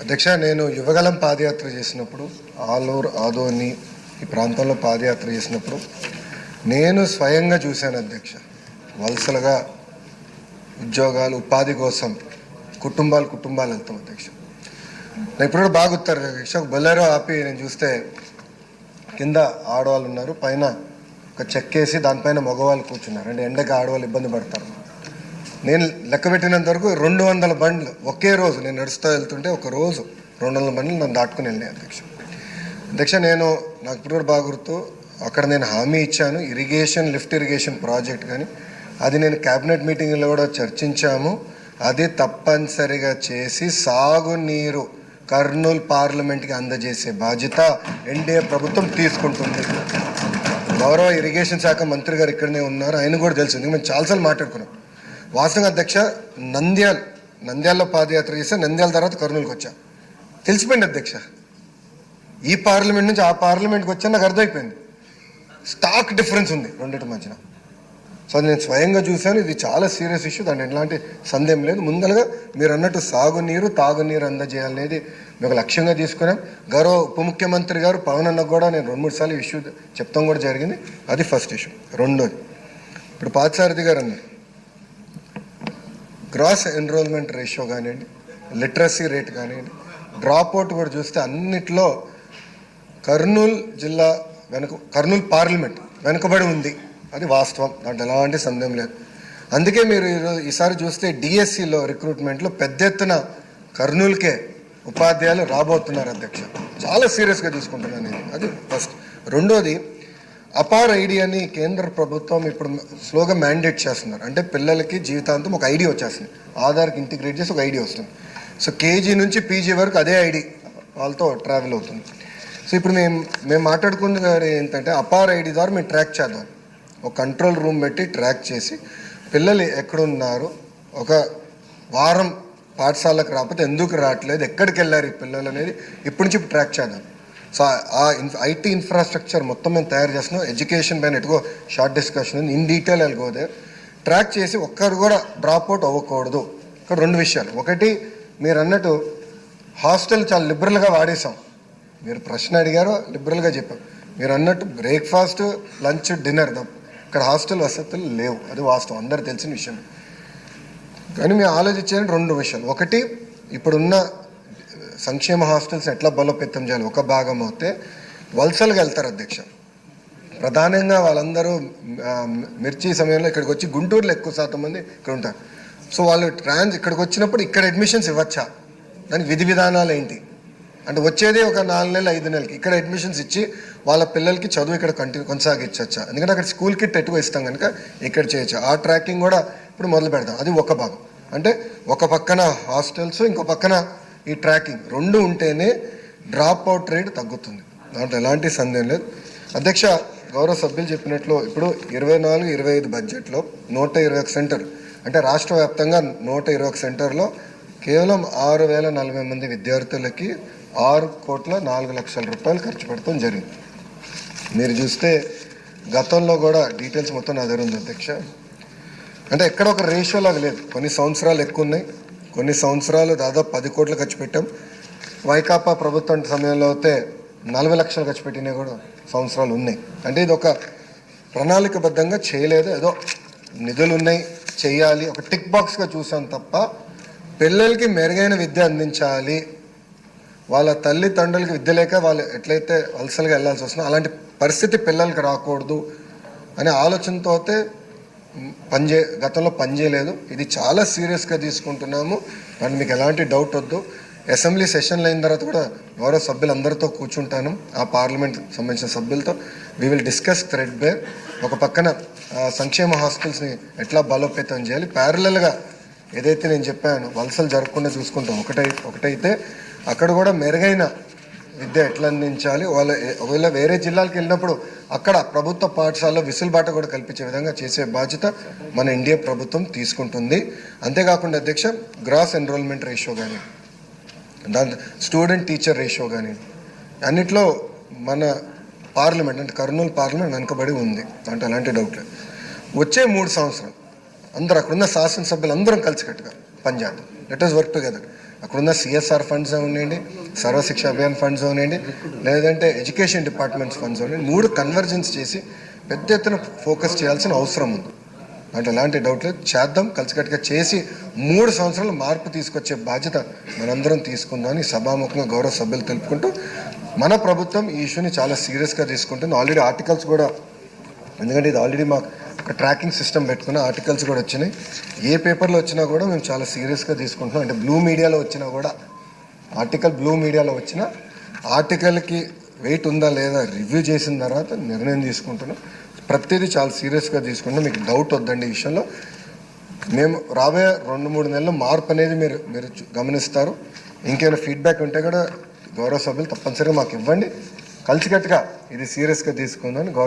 అధ్యక్ష, నేను యువగలం పాదయాత్ర చేసినప్పుడు ఆలూరు ఆదోని ఈ ప్రాంతంలో పాదయాత్ర చేసినప్పుడు నేను స్వయంగా చూశాను అధ్యక్ష. వలసలుగా ఉద్యోగాలు ఉపాధి కోసం కుటుంబాలు వెళ్తాం అధ్యక్ష. నేను ఇప్పుడు బాగా గుర్తారు అధ్యక్ష. ఒక బొలెరో ఆపి నేను చూస్తే కింద ఆడవాళ్ళు ఉన్నారు, పైన ఒక చెక్కేసి దానిపైన మగవాళ్ళు కూర్చున్నారు. అంటే ఎండకి ఆడవాళ్ళు ఇబ్బంది పడతారు. నేను లెక్క పెట్టినంత వరకు 200 బండ్లు ఒకే రోజు నేను నడుస్తూ వెళ్తుంటే ఒక రోజు 200 బండ్లు నన్ను దాటుకుని వెళ్ళినాయి అధ్యక్ష. నాకు ఇప్పుడు బాగా గుర్తు, అక్కడ నేను హామీ ఇచ్చాను లిఫ్ట్ ఇరిగేషన్ ప్రాజెక్ట్, కానీ అది నేను క్యాబినెట్ మీటింగ్లో కూడా చర్చించాము. అది తప్పనిసరిగా చేసి సాగునీరు కర్నూలు పార్లమెంట్కి అందజేసే బాధ్యత ఎన్డీఏ ప్రభుత్వం తీసుకుంటుంది. గౌరవ ఇరిగేషన్ శాఖ మంత్రి గారు ఇక్కడనే ఉన్నారు, ఆయన కూడా తెలుసు, మేము చాలాసార్లు మాట్లాడుకున్నాం. వాస్తవంగా అధ్యక్ష, నంద్యాలలో పాదయాత్ర చేస్తే నంద్యాల తర్వాత కర్నూలుకి వచ్చా, తెలిసిపోయింది అధ్యక్ష. ఈ పార్లమెంట్ నుంచి ఆ పార్లమెంట్కి వచ్చా నాకు అర్థమైపోయింది. స్టాక్ డిఫరెన్స్ ఉంది రెండింటి మధ్యన. సో నేను స్వయంగా చూశాను, ఇది చాలా సీరియస్ ఇష్యూ, దాంట్లో ఎలాంటి సందేహం లేదు. ముందరగా మీరు అన్నట్టు సాగునీరు తాగునీరు అందజేయాలనేది మేము లక్ష్యంగా తీసుకున్నాం. గౌరవ ఉప ముఖ్యమంత్రి గారు పవన్ అన్నకు కూడా నేను 2-3 సార్లు ఇష్యూ చెప్తాం కూడా జరిగింది. అది ఫస్ట్ ఇష్యూ. రెండోది, ఇప్పుడు పార్థసారథి గారు అన్నారు, గ్రాస్ ఎన్రోల్మెంట్ రేషియో కానివ్వండి, లిటరసీ రేట్ కానివ్వండి, డ్రాప్ అవుట్ కూడా చూస్తే అన్నిట్లో కర్నూలు జిల్లా కర్నూలు పార్లమెంట్ వెనుకబడి ఉంది. అది వాస్తవం, దాంట్లో ఎలాంటి సందేహం లేదు. అందుకే మీరు ఈసారి చూస్తే డిఎస్సిలో రిక్రూట్మెంట్లో పెద్ద ఎత్తున కర్నూలుకే ఉపాధ్యాయులు రాబోతున్నారు అధ్యక్ష. చాలా సీరియస్గా తీసుకుంటున్నాను నేను. అది ఫస్ట్. రెండోది, అపార్ ఐడి అని కేంద్ర ప్రభుత్వం ఇప్పుడు స్లోగా మ్యాండేట్ చేస్తున్నారు. అంటే పిల్లలకి జీవితాంతం ఒక ఐడి వచ్చేస్తుంది, ఆధార్కి ఇంటిగ్రేట్ చేసి ఒక ఐడి వస్తుంది. సో కేజీ నుంచి పీజీ వరకు అదే ఐడి వాళ్ళతో ట్రావెల్ అవుతుంది. సో ఇప్పుడు మేము మాట్లాడుకున్నది ఏంటంటే, అపార్ ఐడి ద్వారా మేము ట్రాక్ చేద్దాం, ఒక కంట్రోల్ రూమ్ పెట్టి ట్రాక్ చేసి పిల్లలు ఎక్కడున్నారు, ఒక వారం పాఠశాలకు రాకపోతే ఎందుకు రావట్లేదు, ఎక్కడికి వెళ్ళారు ఈ పిల్లలు అనేది ఇప్పటి నుంచి ట్రాక్ చేద్దాం. సో ఆ ఐటీ ఇన్ఫ్రాస్ట్రక్చర్ మొత్తం మేము తయారు చేస్తున్నాం. ఎడ్యుకేషన్ పైన ఎటుకో షార్ట్ డిస్కషన్ ఉంది, ఇన్ డీటెయిల్ వెళ్ళిపోతే ట్రాక్ చేసి ఒక్కరు కూడా డ్రాప్ అవుట్ అవ్వకూడదు. ఇక్కడ 2 విషయాలు. ఒకటి, మీరు అన్నట్టు హాస్టల్ చాలా లిబరల్గా వాడేసాం. మీరు ప్రశ్న అడిగారో లిబరల్గా చెప్పాం. మీరు అన్నట్టు బ్రేక్ఫాస్ట్ లంచ్ డిన్నర్ ఇక్కడ హాస్టల్ వసతులు లేవు, అది వాస్తవం, అందరు తెలిసిన విషయం. కానీ మేము ఆలోచించేది 2 విషయాలు. ఒకటి, ఇప్పుడున్న సంక్షేమ హాస్టల్స్ ఎట్లా బలోపేతం చేయాలి. ఒక భాగం అయితే వలసలుగా వెళ్తారు అధ్యక్ష. ప్రధానంగా వాళ్ళందరూ మిర్చి సమయంలో ఇక్కడికి వచ్చి, గుంటూరులో ఎక్కువ శాతం మంది ఇక్కడ ఉంటారు. సో వాళ్ళు ఇక్కడికి వచ్చినప్పుడు ఇక్కడ అడ్మిషన్స్ ఇవ్వచ్చా, దానికి విధి విధానాలు ఏంటి అంటే, వచ్చేది ఒక 4 నెలలు 5 నెలలకి ఇక్కడ అడ్మిషన్స్ ఇచ్చి వాళ్ళ పిల్లలకి చదువు ఇక్కడ కొనసాగించచ్చా. ఎందుకంటే అక్కడ స్కూల్ కిట్ ఎటువ ఇస్తాం కనుక ఇక్కడ చేయొచ్చు. ఆ ట్రాకింగ్ కూడా ఇప్పుడు మొదలు పెడతాం. అది ఒక భాగం. అంటే ఒక పక్కన హాస్టల్స్, ఇంకో పక్కన ఈ ట్రాకింగ్ 2 ఉంటేనే డ్రాప్ అవుట్ రేట్ తగ్గుతుంది, దాంట్లో ఎలాంటి సందేహం లేదు అధ్యక్ష. గౌరవ సభ్యులు చెప్పినట్లు ఇప్పుడు 24-25 బడ్జెట్లో 121 సెంటర్, అంటే రాష్ట్ర వ్యాప్తంగా 121 సెంటర్లో కేవలం 6,040 మంది విద్యార్థులకి 6,04,00,000 రూపాయలు ఖర్చు పెడతాం జరిగింది. మీరు చూస్తే గతంలో కూడా డీటెయిల్స్ మొత్తం నా దగ్గర ఉంది అధ్యక్ష. అంటే ఎక్కడ ఒక రేషియో లాగా లేదు. కొన్ని సంవత్సరాలు ఎక్కువ ఉన్నాయి, కొన్ని సంవత్సరాలు దాదాపు 10 కోట్లు ఖర్చు పెట్టాం. వైకాపా ప్రభుత్వం సమయంలో అయితే 40 లక్షలు ఖర్చు పెట్టినవి కూడా సంవత్సరాలు ఉన్నాయి. అంటే ఇది ఒక ప్రణాళికబద్ధంగా చేయలేదు, ఏదో నిధులు ఉన్నాయి చేయాలి ఒక టిక్ బాక్స్గా చూసాం తప్ప, పిల్లలకి మెరుగైన విద్య అందించాలి, వాళ్ళ తల్లిదండ్రులకి విద్య లేక వాళ్ళు ఎట్లయితే వలసలుగా వెళ్ళాల్సి వస్తుందో అలాంటి పరిస్థితి పిల్లలకి రాకూడదు అనే ఆలోచనతో అయితే గతంలో పనిచేయలేదు. ఇది చాలా సీరియస్గా తీసుకుంటున్నాము, దాన్ని మీకు ఎలాంటి డౌట్ వద్దు. అసెంబ్లీ సెషన్లు అయిన తర్వాత కూడా గౌరవ సభ్యులందరితో కూర్చుంటాను, ఆ పార్లమెంట్ సంబంధించిన సభ్యులతో. We will discuss threadbare. ఒక పక్కన సంక్షేమ హాస్టల్స్ని ఎట్లా బలోపేతం చేయాలి, ప్యారలల్గా ఏదైతే నేను చెప్పాను వలసలు జరగకుండా చూసుకుంటాం. ఒకటైతే అక్కడ కూడా మెరుగైన విద్య ఎట్లా అందించాలి, ఒకవేళ వేరే జిల్లాలకు వెళ్ళినప్పుడు అక్కడ ప్రభుత్వ పాఠశాలలో విసులుబాటు కూడా కల్పించే విధంగా చేసే బాధ్యత మన ఎన్డీఏ ప్రభుత్వం తీసుకుంటుంది. అంతేకాకుండా అధ్యక్ష, గ్రాస్ ఎన్రోల్మెంట్ రేషియో కానీ, దాంట్లో స్టూడెంట్ టీచర్ రేషియో కానీ, అన్నిట్లో మన పార్లమెంట్ అంటే కర్నూలు పార్లమెంట్ వెనుకబడి ఉంది, దాంట్లో ఎలాంటి డౌట్ లేదు. వచ్చే 3 సంవత్సరాలు అందరూ అక్కడున్న శాసనసభ్యులు అందరం కలిసికట్టుగా పనిచేద్దాం. Let us work together. అక్కడున్న సిఎస్ఆర్ ఫండ్స్ ఉన్నాయండి, సర్వశిక్ష అభియాన్ ఫండ్స్ ఉన్నాయండి, లేదంటే ఎడ్యుకేషన్ డిపార్ట్మెంట్స్ ఫండ్స్ ఉన్నాయండి. 3 కన్వర్జెన్స్ చేసి పెద్ద ఎత్తున ఫోకస్ చేయాల్సిన అవసరం ఉంది. అంటే ఎలాంటి డౌట్ లేదు, చేద్దాం, కలిసికట్టుగా చేసి 3 సంవత్సరాలు మార్పు తీసుకొచ్చే బాధ్యత మనందరం తీసుకుందామని సభాముఖంగా గౌరవ సభ్యులు తెలుపుకుంటూ, మన ప్రభుత్వం ఈ ఇష్యూని చాలా సీరియస్గా తీసుకుంటుంది. ఆల్రెడీ ఆర్టికల్స్ కూడా, ఎందుకంటే ఇది ఆల్రెడీ మాకు ఒక ట్రాకింగ్ సిస్టమ్ పెట్టుకున్న ఆర్టికల్స్ కూడా వచ్చినాయి. ఏ పేపర్లో వచ్చినా కూడా మేము చాలా సీరియస్గా తీసుకుంటున్నాం. అంటే బ్లూ మీడియాలో వచ్చినా కూడా, బ్లూ మీడియాలో వచ్చిన ఆర్టికల్కి వెయిట్ ఉందా లేదా రివ్యూ చేసిన తర్వాత నిర్ణయం తీసుకుంటున్నాం. ప్రతిదీ చాలా సీరియస్గా తీసుకుంటాం. మీకు డౌట్ వద్దండి ఈ విషయంలో. మేము రాబోయే 2-3 నెలల్లో మార్పు అనేది మీరు గమనిస్తారు. ఇంకేమైనా ఫీడ్బ్యాక్ ఉంటే కూడా గౌరవ సభ్యులు తప్పనిసరిగా మాకు ఇవ్వండి. కలిసికట్టుగా ఇది సీరియస్గా తీసుకుందని